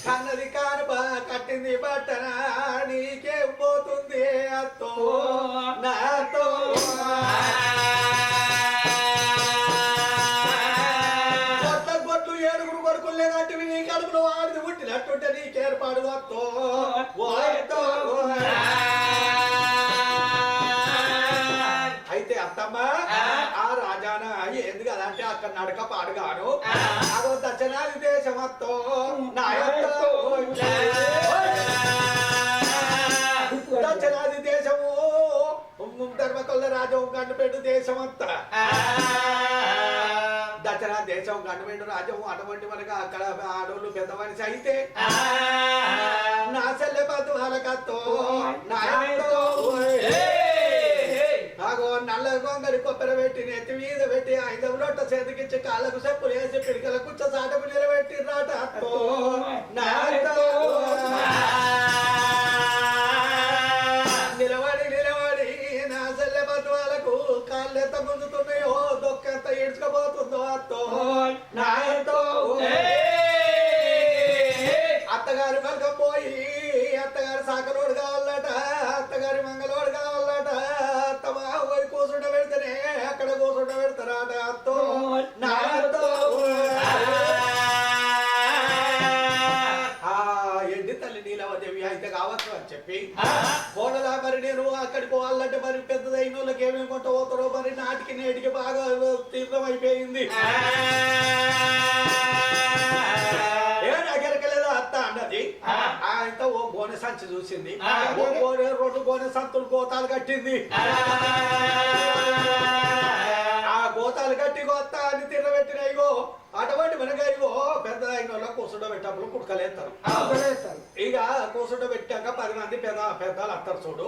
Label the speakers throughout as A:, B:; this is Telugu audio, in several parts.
A: కన్నది కాను కట్టింది బట్టన నీకేం పోతుంది అత్తో నాతో గొడ్లు ఏడుగురు కొడుకులు లేదంటే నీ కడుపులో ఆడిది పుట్టినట్టుంటే నీకేర్పాడు అత్తో అయితే అత్తమ్మ ఆ రాజాన ఎందుకు అదంటే అక్కడ నడక పాడుగాను అదో దక్షిణాది దేశమత్తో దక్షిణాది దేశము ధర్మకొల్ల రాజం గండపెట్టు దేశమంతా దక్షిణాది దేశం గండపెట్టు రాజం అటువంటి మనకు అక్కడ ఆడోళ్ళు పెద్ద మనిషి అయితే నా చెల్లె పద్దు వాళ్ళకత్తో నాగో నల్ల గొంగడి కొబ్బరి పెట్టి నెత్తి మీద పెట్టి 5 లొట్ట చేతికిచ్చి కాళ్ళకు చెప్పులు వేసి పిడికల కుచ్చ సాటపు నిలబెట్టి రాట నిలబడి నా చెల్లె పద్దు వాళ్ళకు కాళ్ళు ఎంత గుంజుతున్నాయో దొక్కెంత ఈడ్చుకోబోతుందో అత్తో నాతో అత్తగారి మల్కం పోయి అత్తగారి సాకలోడు కావాలట అత్తగారి మంగళోడు కావాలట అత్తమ్మ పోయి కూసుండ పెడితేనే అక్కడ కూసుండ పెడతారట అత్తో నాతో ఎండి తల్లి నీలవదేవి అయితే కావచ్చు అని చెప్పి కోడలా మరి నేను అక్కడికి పోవాలంటే మరి పెద్దదైన వాళ్ళకి ఏమేమి కొంట పోతారో మరి నాటికి నేటికి బాగా తీవ్రం అయిపోయింది అన్నది ఆయనతో ఓ గోనె సంచి చూసింది 2 గోనె సంతులు గోతాలు కట్టింది ఆ గోతాలు కట్టి గోత అని తిరబెట్టినాయిగో అటువంటి మనగా ఇగో పెద్ద అయిన వాళ్ళ కూసుండ పెట్టప్పుడు కుడకలేస్తారు ఇక కూసుండ పెట్టాక 10 మంది పెద్దలు అత్తారు చూడు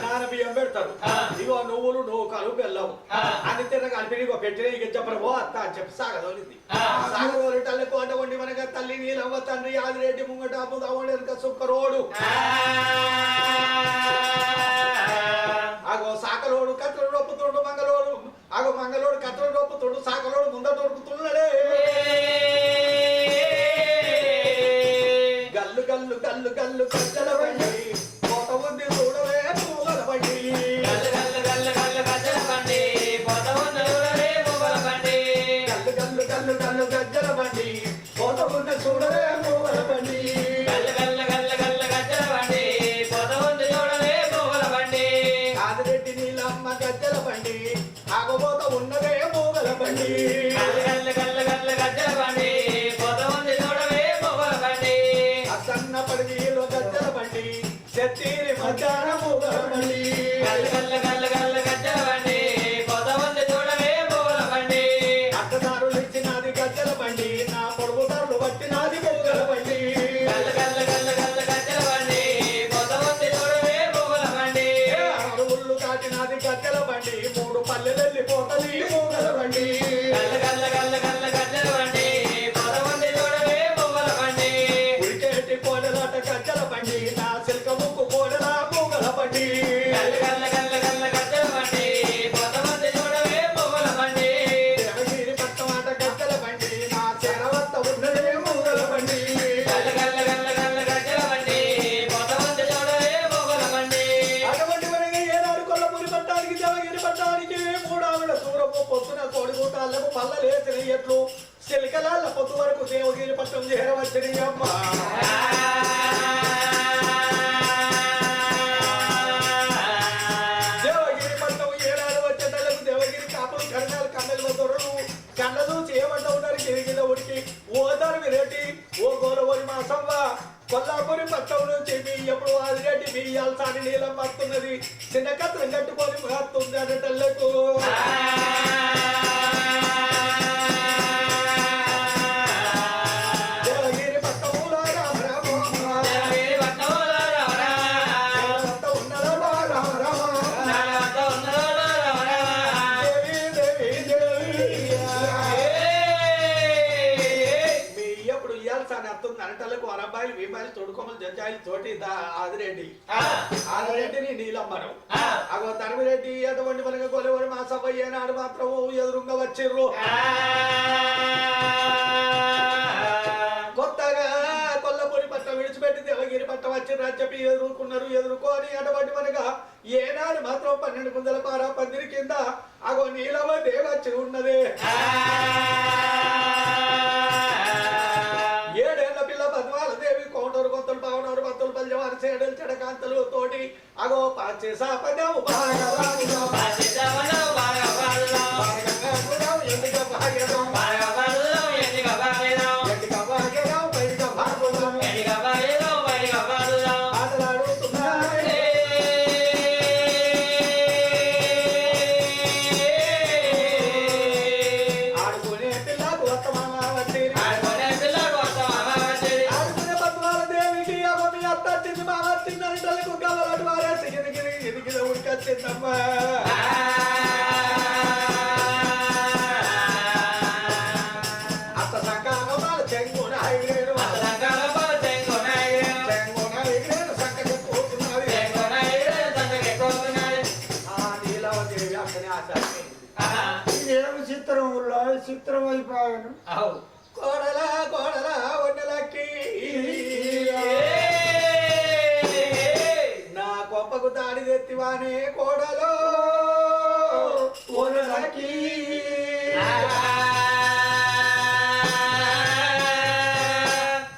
A: నాన్న బియ్యం పెడతారు ఇగో నువ్వులు నూకలు బెల్లం అని తిన్న కలిపి ఇగో పెట్టిన ఇక చెప్పరు ఓ అత్త అని చెప్పి సాగదోలింది సాగదోలి కోట వండి మనగా తల్లి నీలవ్వ తండ్రి యాదిరెడ్డి ముంగట వెనుక సుక్కరోడు అగో సాకలోడు కత్తలు రొప్పుతుండు మంగళోడు అగో మంగళోడు కత్తలు రొప్పుతుండు సాకలోడు ముందట దొరుకుతున్నాడే గల్లు గల్లు గల్లు గల్లు కచ్చల బండి కోట ఉంది చూడవే పూల బండి గల్లు గల్లు గల్లు గల్లు కచ్చల బండి కోట ఉంది చూడవే పూల బండి గల్లు గల్లు గల్లు గల్లు గజ్జల బండి కోట ఉంది చూడవే పూల బండి గల్లు గల్లు గల్లు గల్లు గజ్జల బండి కోట ఉంది చూడవే పూల బండి ఆదిరెడ్డి నీలమ్మ గజ్జల బండి ఆగబోత ఉన్నదే పూల బండి గల్లు గల్లు గల్లు గల్లు గజ్జల బండి కోట ఉంది చూడవే పూల బండి అసన్న పడిలో గజ్జల బండి చెత్తీరి మధ్యాహ్న పూల బండి గల్లు గల్లు గల్లు గల్లు గజ్జల బండి కోట ఉంది చూడవే పూల బండి అత్తదారులు ఇచ్చినది గజ్జల బండి నా పొడుగుదారులు పట్టినది పూల బండి గల్లు గల్లు గల్లు గల్లు గజ్జల బండి కోట ఉంది చూడవే పూల బండి అడుగుళ్ళు కాటినది గజ్జల బండి 3 పల్లెలెల్లి పోతది పూల బండి గల్లు గల్లు గల్లు గల్లు గజ్జల బండి కోట ఉంది చూడవే పూల బండి ఉరికేటి కోడలాట గజ్జల బండి నా సిల్క ముక్కు కోడల పూల బండి గల్లు గల్లు గల్లు గల్లు గజ్జల బండి కోట ఉంది చూడవే పూల బండి దేవగిరి పట్టమాట గజ్జల బండి నా చెరవత్త ఉన్నదే పూల బండి గల్లు గల్లు గల్లు గల్లు గజ్జల బండి కోట ఉంది చూడవే పూల బండి అటువంటి వరకు ఏనాడు కొల్లపూరి పట్టానికి దేవగిరి పట్టానికి 3 ఆవిడ దూరపు పొద్దున కోడిగూటాలకు పల్లలేసిన ఎట్లు సిలికలాల పొద్దు వరకు దేవగిరి పట్టం చేరవచ్చని అమ్మ దేవగిరి పట్టం ఏనాడు వచ్చేటలకు దేవగిరి కాపులు కరణాలు కన్నెల దొరలు కన్నలు చేయబడ్డ ఉన్నారు గిరిగిన ఉడికి ఓ ధర్మిరెడ్డి ఓ గోలవరి మాసవ్వ కొల్లాపూరి పట్టం నుంచి ఎప్పుడు ఆదిరెడ్డి బియ్యాల్సాని నీలం వస్తున్నది చిన్న కత్రం కట్టుకొని వస్తుంది అనేటల్లకు దేవగిరి పట్టంలో రామ రామ దేవగిరి పట్టంలో రామ రామ ఉన్నదో రామ రామ దేవి దేవి దేవి మీ ఎప్పుడు ఇయ్యాల్సాని వస్తుంది అనటల్లకు 60 అబ్బాయిలు 20 తొడుకొమ్మలు పంచాయతీ తోటి ఆదిరెడ్డిని నీలమ్మను అగో తరిమిరెడ్డి అటువంటి మనకి గొలవరి మా సభయ్య నాడు మాత్రం ఎదురుగా వచ్చిర్రు కొత్తగా కొల్లపూరి పట్ట విడిచిపెట్టి దేవగిరి పట్ట వచ్చిర్రు అని చెప్పి ఎదుర్కొని అటువంటి మనగా ఏనాడు మాత్రం 12 గుందల పార పందిరి కింద అగో నీలమ్మ దేవచ్చి ఉన్నది ఏడేళ్ల పిల్ల పద్మాల దేవి కోటూరు కొత్తలు పవనూరు భక్తులు పల్జవారి సేడలు చెడకాంతలు తోటి అగో పాచేసా పద్యావు అత్త సంకాల చెంగున నీలవదేవి అక్కడే ఆచార్య
B: చిత్రంలో చిత్రం అయిపోయాను
A: కోడలా ఒడ్డలకి నా కొప్పకు దాడి తెత్తివానే కోడలో ఒడ్డలకి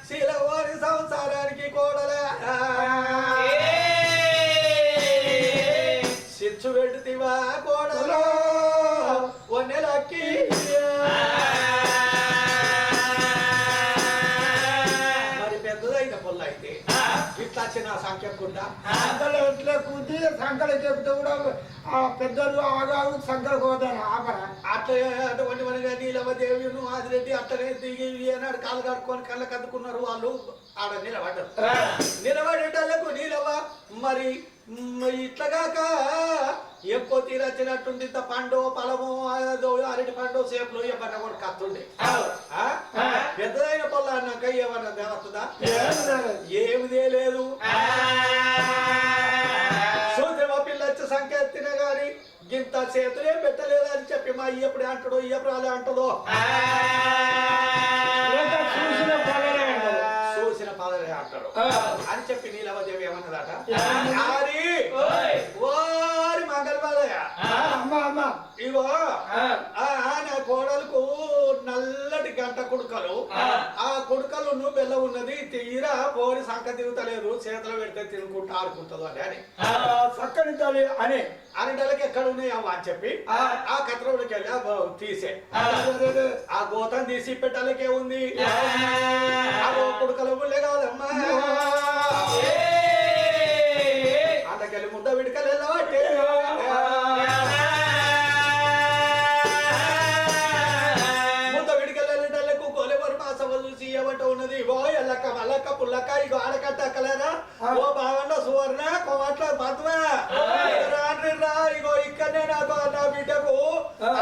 A: శిలవారి సంసారానికి కోడలా శిచ్చు పెడుతివా కోడలో ఒన్నెలకి మరి పెద్దదైన పొల్ల అయితే ఇట్లా చిన్న సంఖ్యకుండా
B: సంకలు ఎట్లా కుద్ది సంకలు చెప్తే కూడా ఆ పెద్దలు ఆగావు సంకలు పోతాను ఆపరా
A: అట్లా అటువంటి మనగా నీలవదేవిను ఆదిరెడ్డి అట్లనే దిగి ఏనాడు కాలు కడుక్కొని కళ్ళకు అద్దుకున్నారు వాళ్ళు ఆడ నిలబడ్డారు నిలబడేటకు నీలవ మరి ఇట్లాగాక ఎక్కువ తీరచ్చినట్టుంది ఇంత పండు పొలము అరటి పండు సేపులు ఏమన్నా కూడా కత్తుండే పెద్దదైన పొల అన్నాక ఏమన్నా దేవతుందా ఏమిదే లేదు సూత్రమ పిల్ల వచ్చి సంకెత్తిన గాని గింత చేతులే పెట్టలేదు అని చెప్పి మా ఇయ్యప్పుడు అంటాడు ఇయ్యప్పుడు అలా అంటదో చూసిన పదలే అంటాడు అని చెప్పి నీలవదేవి ఏమన్నదట ఓరి మంగళవాదయ్య ఇగో నా కోడలకు నల్లటి గంట కుడుకలు ఆ కుడుకలు నువ్వు బెల్ల ఉన్నది తీరా పోరి సంక దిగుతలేదు చేతులు పెడితే తినుకుంటూ ఆడుకుంటుంది అని
B: చక్కని తల్లి అని
A: అనేటలకి ఎక్కడ ఉన్నాయి అవ్వ అని చెప్పి ఆ కత్రంలోకి వెళ్ళి తీసే ఆ గోతం తీసి పెట్టాలకే ఉంది ఆ కుడుకలు బుల్లే కాదమ్మా అంతకెళ్ళి ముద్ద విడకలు వెళ్ళబట్టే ముద్ద విడకలు వెళ్ళేటలకు గోలెవరు మా సభ చూసి ఏమంట ఉన్నది ఓ ఎల్లక్క మల్లక్క పుల్లక్క ఇగో ఆడకట్ట అక్కలేరా ఓ బావన్న సువర్ణ కోమట్ల మధ్వా రా ఇగో ఇక్కడనే నాకు నా బిడ్డకు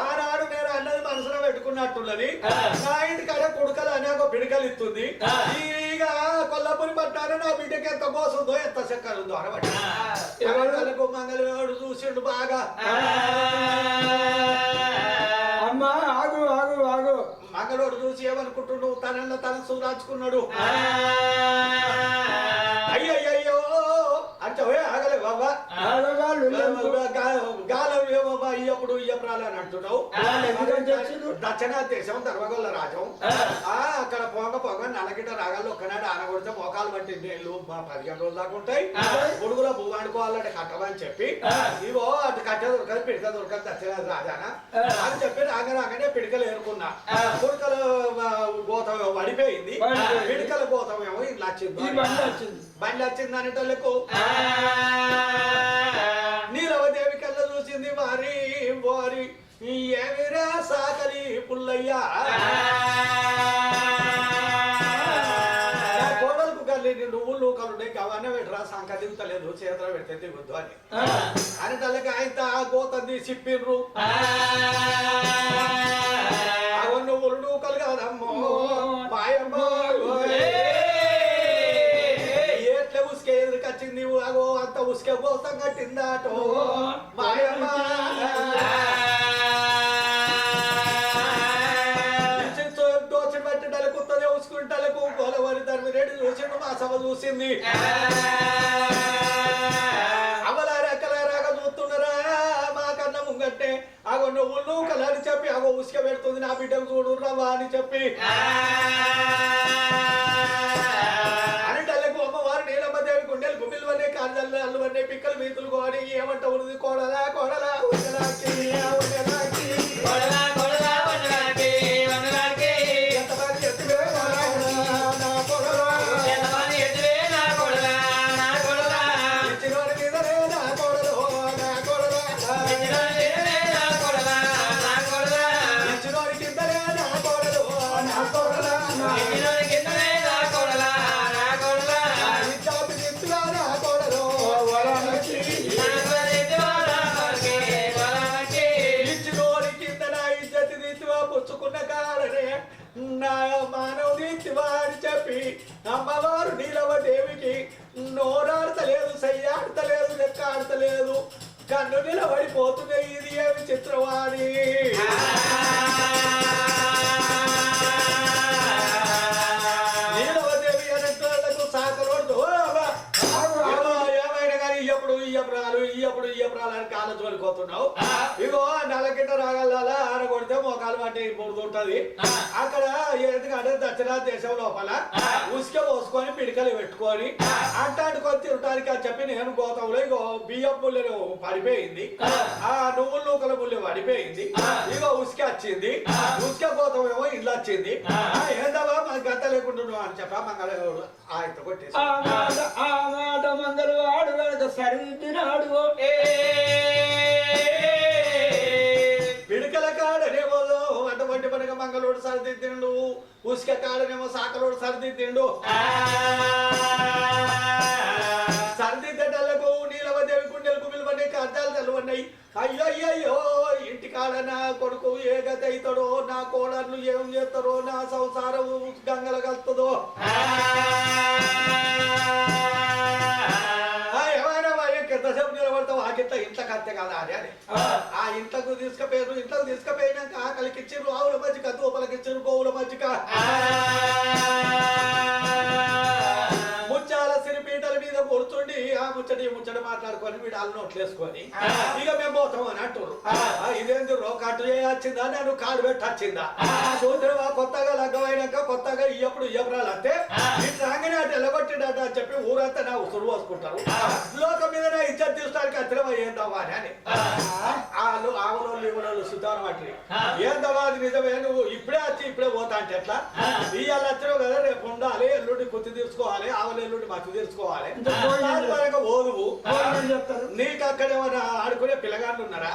A: ఆనాడు నేను అన్నది మనసులో పెట్టుకున్నట్టున్నది నా ఇంటికాడ కుడుకలు అనే ఒక పిడికలు ఇస్తుంది ఇక కొల్లపురి పట్టాను నా బిడ్డకి ఎంత మోసందో ఎంత చక్కర ఉందో అనమాట ఎవరు మంగళవాడు చూసిండు బాగా
B: అమ్మా ఆగు ఆగు ఆగు
A: మంగళవాడు చూసి ఏమనుకుంటుండు తనన్న తన సూరాచుకున్నాడు అయ్యయ్యో అంటే ఆగలే బాబా గాలం ఏమబ్బా ఇయ్యప్పుడు ఇయ్యప్రాలు అని అంటున్నావు దక్షిణ దేశం ధర్మగొల్ల రాజ్యం అక్కడ పొగ నల్లగిడ్డ రాగాల్లో ఒక్కనాడు ఆనగొడితే మోకాలు పట్టి నీళ్ళు 15 రోజులు దాకా ఉంటాయి గొడుగులో భూ వండుకోవాలంటే కట్టమని చెప్పి ఇవో అటు కట్ట దొరకదు పిడక దొరకదు దక్షిణ రాజానా అని చెప్పి రాగానే పిడకలు ఏరుకున్నా పిడకలు గోతం పడిపోయింది పిడకల గోతం ఏమో ఇట్లా వచ్చింది బండి వచ్చింది అనేటోళ్ళకు నీలవదేవి కళ్ళ చూసింది వారి ఏమిరా సాకలి పుల్లయ్యా కోడలకు కల్లి నువ్వులు కలుండే అవన్నీ పెట్టరా సంక దిగుతలేదు చేతులు పెడితే దిగుద్దు అని అనేటోళ్ళకి ఆయన గోతం తీసి పిండ్రు అవ నువ్వులు నూకలు కాదమ్మో మాయమ్మో కట్టిందాటో మాయమ్మ దోచి పట్టడానికి కుత్తనే ఉసుకుంటలకు గోలవరి ధర్మిరెడ్డి చూసిండు మా సభ చూసింది అవలారా కలరాగా చూస్తున్నారా మా కన్న ముంగట్టే అగో నువ్వు కలని చెప్పి అగో ఉసుక పెడుతుంది నా బిడ్డకు చూడు రవ్వా అని చెప్పి అన్నింటలకు అమ్మవారు నీలమ్మదేవి గుండెలు గుమ్మిలు కాళ్ళల్లో అల్లువన్నీ పిక్కలు మీతులు కోడి ఏమంట ఉన్నది కోడలా కోడలా ఉండలాకి ఉండలాకి ఎంతమంది ఎత్తువే నా కోడలా ఇచ్చినోడి మీదనే నా కోడలు నా కోడలా ఇచ్చినోడి కిందనే నా కోడలు నా కోడలా ఇచ్చాపి ఎత్తుగా నా కోడలు వరాలకి ఇచ్చినోడి కింద నా ఇజ్జతి తీసివా పుచ్చుకున్న కాడనే నా మానవ తీసివా అని చెప్పి అమ్మవారు నీలవదేవికి నోరాడతలేదు సయ్యాడతలేదు లెక్క ఆడతలేదు కన్ను నిలబడిపోతుంది ఇది ఏమి చిత్రవాణి నీలవదేవి అనేటోళ్లకు సాకరోడు ఏమైనా కానీ ఇయ్యప్పుడు అని కాళ్ళ జోలిపోతున్నావు ఇగో నల్లకింట రాగల ఆడగొడితే మోకాలు పట్టి ఉంటది అక్కడ ఎందుకంటే దక్షిణ దేశం లోపల ఉసుక పోసుకొని పిడికలు పెట్టుకొని అంటాడుకొని తిరగటానికి అని చెప్పి నేను గోతంలో ఇగో బియ్యం పుల్లెలు పడిపోయింది ఆ నువ్వుల నూకల పుల్లె పడిపోయింది ఇగో ఉసుక వచ్చింది ఉసుక గోతం ఏమో ఇల్లు వచ్చింది ఏందవా మన గంట లేకుండా అని చెప్పా మంగళ ఆయన కొట్టేసి
B: మంగళవాడు సరిదినాడు
A: పిడికల కాడనేమో అటువంటి పనక మంగళోడు సరిదిద్దిండు ఉసుక కాడనేమో సాకలోడు సరిదిద్దిండు సరిదిద్దటలకు నీలవదేవి గుండెలకు పిలువని అర్థాలు తెలవన్నాయి అయ్యో ఇంటి కాడ నా కొడుకు ఏ గతి అవుతాడో నా కోడళ్ళు ఏం చేస్తారో నా సంసారం గంగల కలుతుందో ఎంతసేపు నిలబడతావు ఆకిట్లా ఇంట్లో కత్తే కదా అని అని ఆ ఇంట్లకు తీసుకుపోయినాక ఆకలికి ఇచ్చిర్రు ఆవుల మజ్జిక తూపలకి ఇచ్చిర్రు గోవుల మజ్జిక ముచ్చాల సిరిపీటల మీద కూర్చుండి ఆ ముచ్చట మాట్లాడుకొని వీడు అల్లు నోట్లేసుకొని ఇక మేము పోతాం అని అంటారు ఇదేంటి రోకట్టు వచ్చిందా నేను కాడు పెట్టి వచ్చిందా చూద్దావా కొత్తగా లగ్గమైనాక కొత్తగా ఇయ్యప్పుడు ఇయ్యపురాలు అంటే ఇటు రాగానే అటు ఎల్లగొట్టిండట అని చెప్పి ఊరంతా నా ఉసురు పోసుకుంటారు లోకం మీద నా ఇజ్జత్ తీసుకోవడానికి అత్తరం ఏందవ్వా అని వాళ్ళు ఆవులోళ్ళు ఇవ్వలోళ్ళు సుధారం అట్లి ఏందవ్వా అది నిజమే నువ్వు ఇప్పుడే వచ్చి ఇప్పుడే పోతా అంటే ఎట్లా ఇవాళ వచ్చినావు కదా రేపు ఉండాలి ఎల్లుండి కుత్తి తీసుకోవాలి ఆవులు ఎల్లుండి మత్తు తీసుకోవాలి ఓదువు నీకు అక్కడ ఏమైనా ఆడుకునే పిల్లగాళ్ళు ఉన్నారా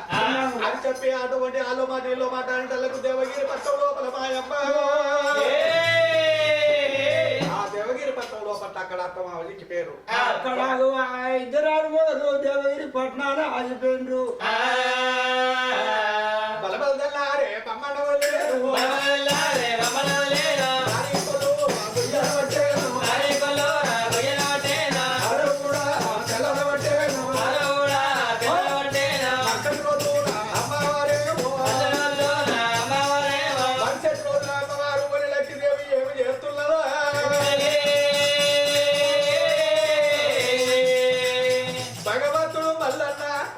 A: అని చెప్పి అటువంటి ఆలో మాట ఇల్లో మాట అంటే దేవగిరి పట్టం లోపల మాయమ్మ ఆ దేవగిరి పట్టం లోపల అక్కడ అత్తమావళికి పేరు
B: అక్కడ ఇద్దరు దేవగిరి పట్నాలు ఆగిపోయిండ్రు
A: బలబలదల్లారే పమ్మడవలేరు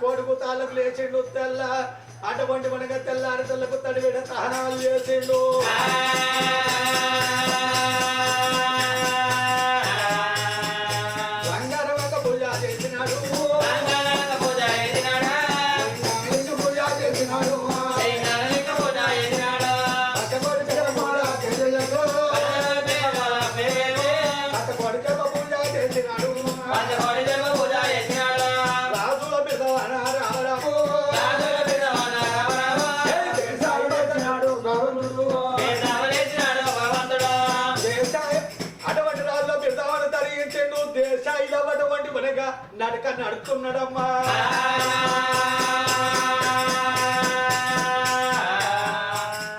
A: కోడుకు తాళ్ళకు లేచిండు తెల్ల అటువంటి మనగా తెల్లారి తెల్లకు తడివిడ సహనాలు చేసిండు బంగారమంగ పూజ చేసినాడు పూజ చేసినాడు నడక నడుతున్నాడమ్మా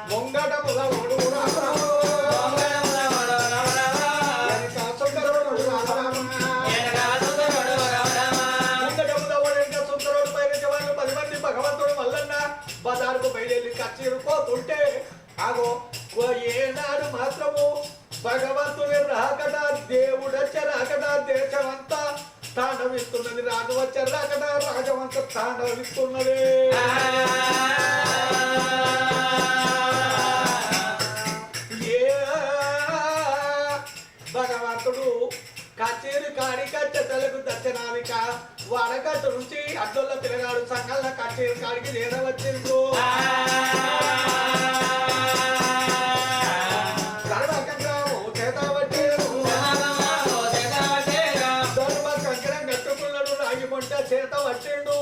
A: ముంగట ములవడు ముంగట ములవడు కచ్చిరిపోతుంటే అగో ఏనాడు మాత్రము భగవంతుని రాకట దేవుడచ్చ రాకట దేశమంతా తాండవిస్తున్నది రాజు వచ్చ రాకట రాజమంతా తాండవిస్తున్నది భగవంతుడు కచేరి కాడి కట్టెలకు దర్శనానిక వడగట్టు నుంచి అడ్డొల్ల పిల్లగాడు సంఘాల కచేరి కాడికి చేరవచ్చిండు చేత వచ్చిండు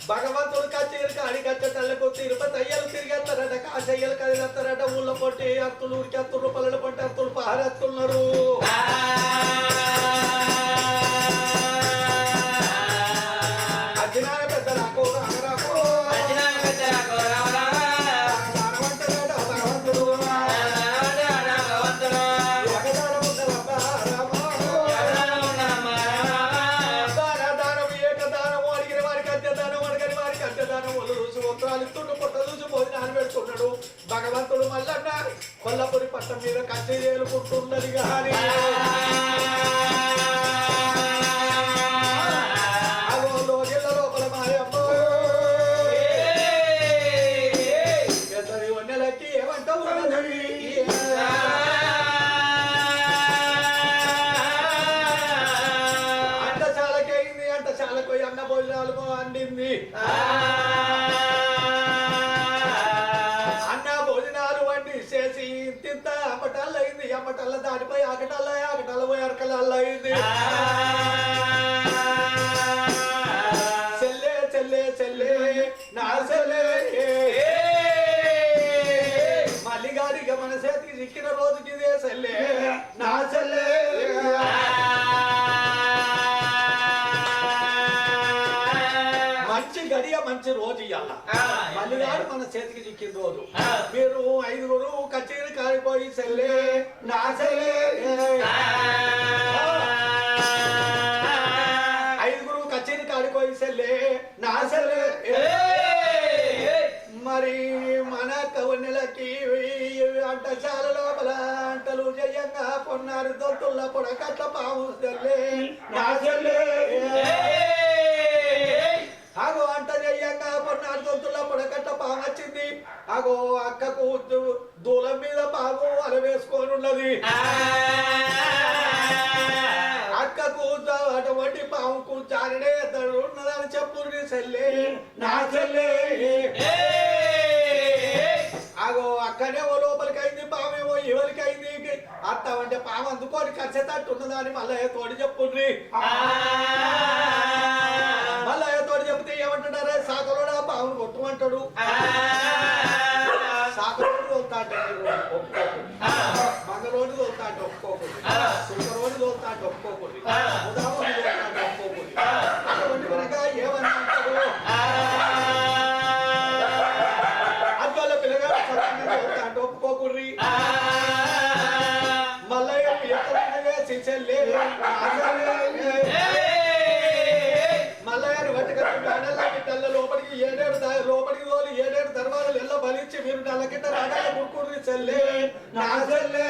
A: భగవంతుడు కచేరి కాడి కట్టెలకు తిరుపతి అయ్యలు తిరిగేస్తారట కాశయ్యలు కదిలేస్తారట ఊళ్ళో పొట్టి అత్తులు ఊరికి అత్తులు పల్లెలు పొట్టి అత్తులు పారెత్తున్నారు అజ్ఞాన పెద్ద రాకో రామరాకో భగవంతుడు మల్లన్న కొల్లపురి పట్టం మీద కచేరీలు పుట్టున్నది కానీ లోపల మాయమ్మ వన్నెలకి ఏమంటావు అంటశాలకైంది అంటశాలకు అన్న భోజనాలు అందింది చేసి ఇంత అమ్మటల్ల అయింది అమ్మటల్ల దాటిపై ఆకటల్ల పోయి అరకలల్ల అయింది చెల్లే చెల్లే చెల్లే నా చెల్లే మల్లిగారిగా మన చేతికి చిక్కిన రోజుకి ఇదే చెల్లే నా చెల్లే మంచి గడియ మంచి రోజు ఇయ్యాల మల్లిగాడు మన చేతికి చిక్కిన రోజు మీరు 5గురు కచేరి కాడిపోయి చెల్లే నా చెల్లే 5గురు కచేరి కాడిపోయి చెల్లే నా చెల్లే మరి మన కవన్నెలకి అంటశాల లోపల అంటలు జయంగా పొన్నారు దొత్తుల పొడకట్ల పాము చెల్లే నా చెల్లే అగో అంట జయంగా పొన్నారు దొత్తుల పొడకట్ల పాము వచ్చింది అగో అక్కకు దూలం మీద పాము అలవేసుకొని ఉన్నది అక్కకు అటువంటి పాముకు జారినే ఉన్నదని చెప్పుర్రి చెల్లే నా చెల్లే అగో అక్కడే ఓ లోపలికైంది పామేమో ఎవరికైంది అత్తావంటే పాము అందుకొని కచ్చేటట్టు ఉన్నదని మల్లయ్య తోడి చెప్పుర్రి మల్లయ్య తోడి చెప్తే ఏమంటున్నారే సాకలోడా పామును కొట్టుమంటాడు సాకరోడు తోలుతాంటే మంగళోడు తోలుతాంటే ఒప్పుకోకూడదు సుంకరోడు తోలుతాంటే ఒప్పుకోకూడదు ఉదాహరణ తోలుతాంటే ఒప్పుకోకూడదు అటువంటి విధంగా ఏమని అంటారు అద్వాల పిల్లగాడు తోలుతాంటే ఒప్పుకోకూడదు మల్లయ్య ఎక్కడ వేసి చెల్లే మల్లయ్యను పట్టుకొచ్చి లోపలికి లోపలికి తోలి 7 దర్వాజలు ఎల్ల బలించి మీరు నల్లకిట్ట రాగల ముక్కుర్రి చెల్లే నా చెల్లే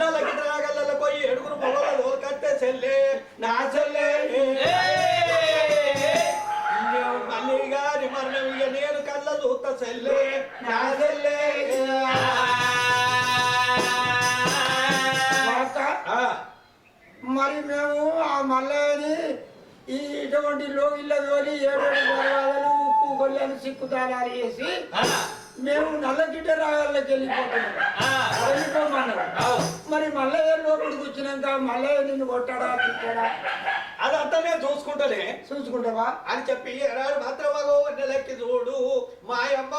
A: నల్లకిట్ట రాగల పోయి 7గురు పొగల తోలు కట్టే చెల్లే నా చెల్లే మళ్ళీ గారి మరణం ఇక నేను కళ్ళ చూస్తా చెల్లే నా చెల్లే
B: మరి మేము ఆ మల్లయ్యని ఈ ఇటువంటి లోగిళ్ళ తోలి 7 దర్వాజలు ఉప్పు గొల్లని సిక్కుతానాలు చేసి మేము నల్లగిడ్డ రాగాళ్ళకి వెళ్ళిపోమన్నారు మరి మల్లయ్య లోపలికి వచ్చినాక మల్లయ్య నిన్ను కొట్టాడా తిట్టాడా
A: అదంతా నేను చూసుకుంటావా
B: అని
A: చెప్పి ఎరాడు మాత్రం నెలకి చూడు మాయమ్మ